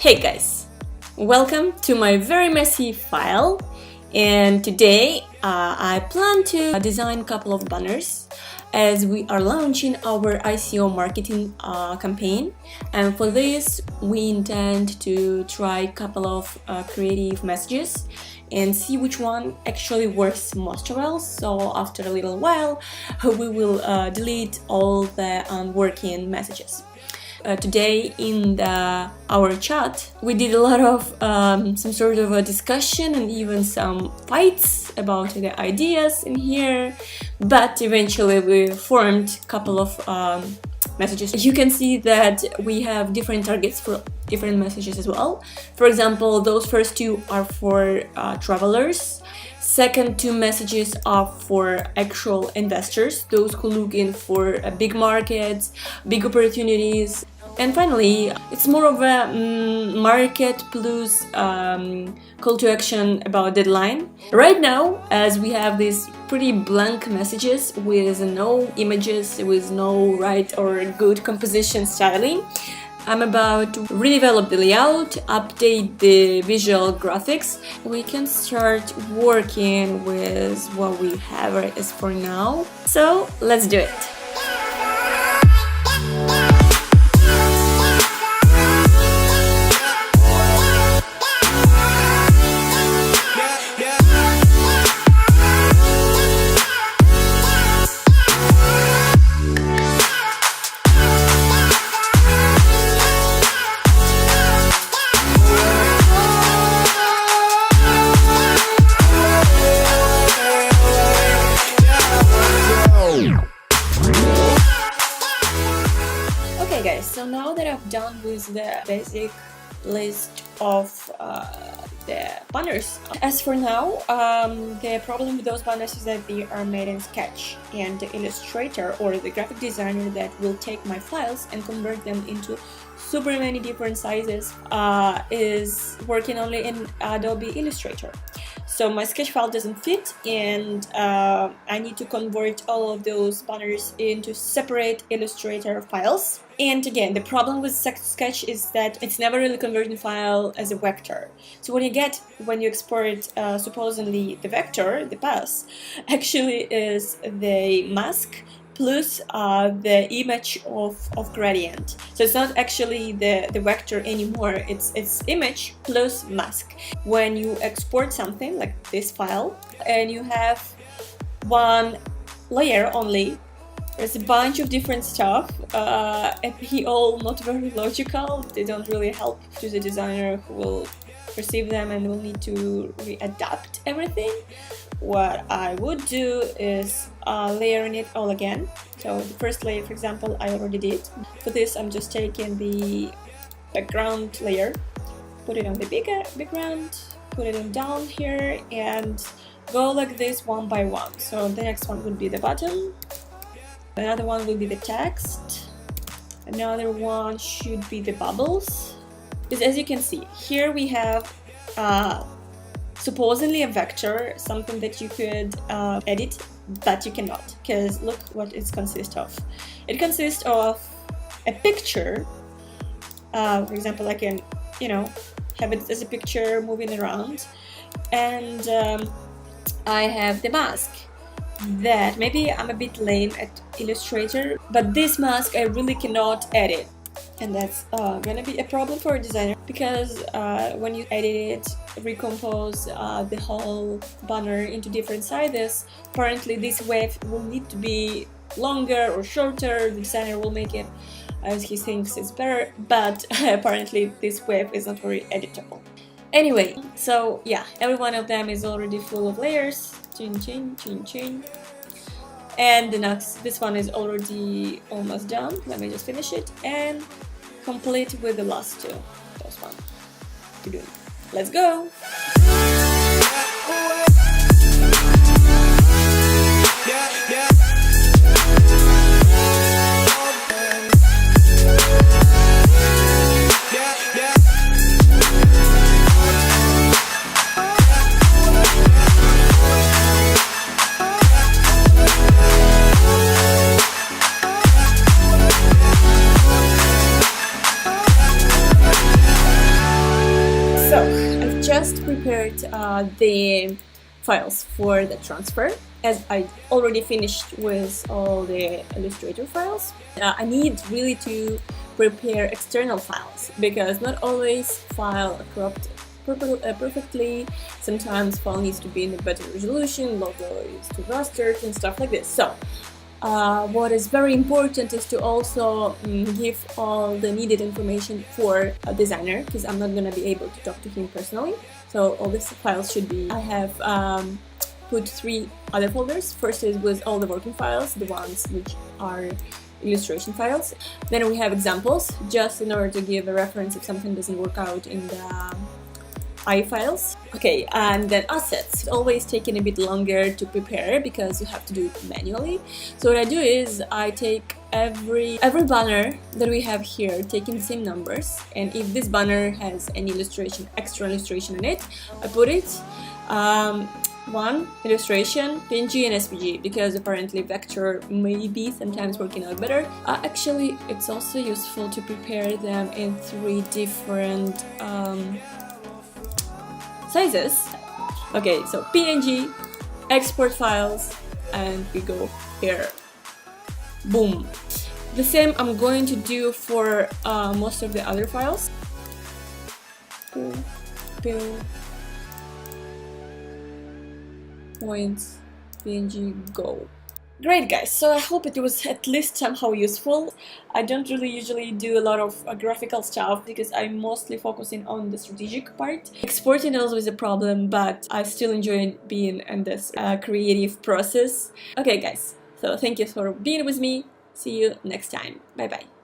Hey guys, welcome to my very messy file, and today I plan to design a couple of banners as we are launching our ICO marketing campaign, and for this we intend to try a couple of creative messages and see which one actually works most well. So after a little while we will delete all the unworking messages. Today in our chat we did a lot of some sort of a discussion and even some fights about the ideas in here, but eventually we formed a couple of messages. You can see that we have different targets for different messages as well. For example, those first two are for travelers. Second two messages are for actual investors, those who look in for big markets, big opportunities. And finally, it's more of a market plus call to action about deadline. Right now, as we have these pretty blank messages with no images, with no right or good composition styling, I'm about to redevelop the layout, update the visual graphics. We can start working with what we have as for now. So let's do it. Okay guys, so now that I've done with the basic list of the banners, as for now, the problem with those banners is that they are made in Sketch, and the illustrator or the graphic designer that will take my files and convert them into super many different sizes is working only in Adobe Illustrator. So my sketch file doesn't fit, and I need to convert all of those banners into separate Illustrator files. And again, the problem with Sketch is that it's never really converting file as a vector. So what you get when you export supposedly the vector, the path, actually is the mask plus the image of gradient. So it's not actually the vector anymore, it's image plus mask. When you export something like this file and you have one layer only, there's a bunch of different stuff and they all not very logical. They don't really help to the designer who will perceive them and will need to readapt everything. What I would do is layering it all again. So the first layer, for example, I already did. For this, I'm just taking the background layer, put it on the background, put it on down here, and go like this one by one. So the next one would be the bottom. Another one will be the text. Another one should be the bubbles. Because as you can see, here we have supposedly a vector, something that you could edit, but you cannot, because look what it consists of. It consists of a picture. For example, I can, have it as a picture moving around, and I have the mask. That maybe I'm a bit lame at Illustrator, but this mask I really cannot edit. And that's gonna be a problem for a designer, because when you edit it, recompose the whole banner into different sizes, apparently this wave will need to be longer or shorter. The designer will make it as he thinks is better, but apparently this wave is not very editable. Anyway, so yeah, every one of them is already full of layers. Chin chin chin chin. And this one is already almost done. Let me just finish it and complete with the last two. Those one to do. Let's go. So I've just prepared the files for the transfer, as I already finished with all the Illustrator files. I need really to prepare external files, because not always file are cropped perfectly. Sometimes file needs to be in a better resolution, logo is too rastered and stuff like this. So what is very important is to also give all the needed information for a designer, because I'm not going to be able to talk to him personally. So all these files should be, I have put 3 other folders. First is with all the working files, the ones which are illustration files. Then we have examples, just in order to give a reference if something doesn't work out in the I files. Okay, and then assets. It's always taking a bit longer to prepare because you have to do it manually. So what I do is I take every banner that we have here, taking the same numbers, and if this banner has any illustration, extra illustration in it, I put it one illustration, PNG and SVG, because apparently vector may be sometimes working out better. Actually, it's also useful to prepare them in 3 different sizes. Okay, so PNG, export files, and we go here. Boom. The same I'm going to do for most of the other files. Points, PNG, go. Great guys, so I hope it was at least somehow useful. I don't really usually do a lot of graphical stuff because I'm mostly focusing on the strategic part. Exporting is always a problem, but I still enjoy being in this creative process. Okay guys, so thank you for being with me. See you next time. Bye bye.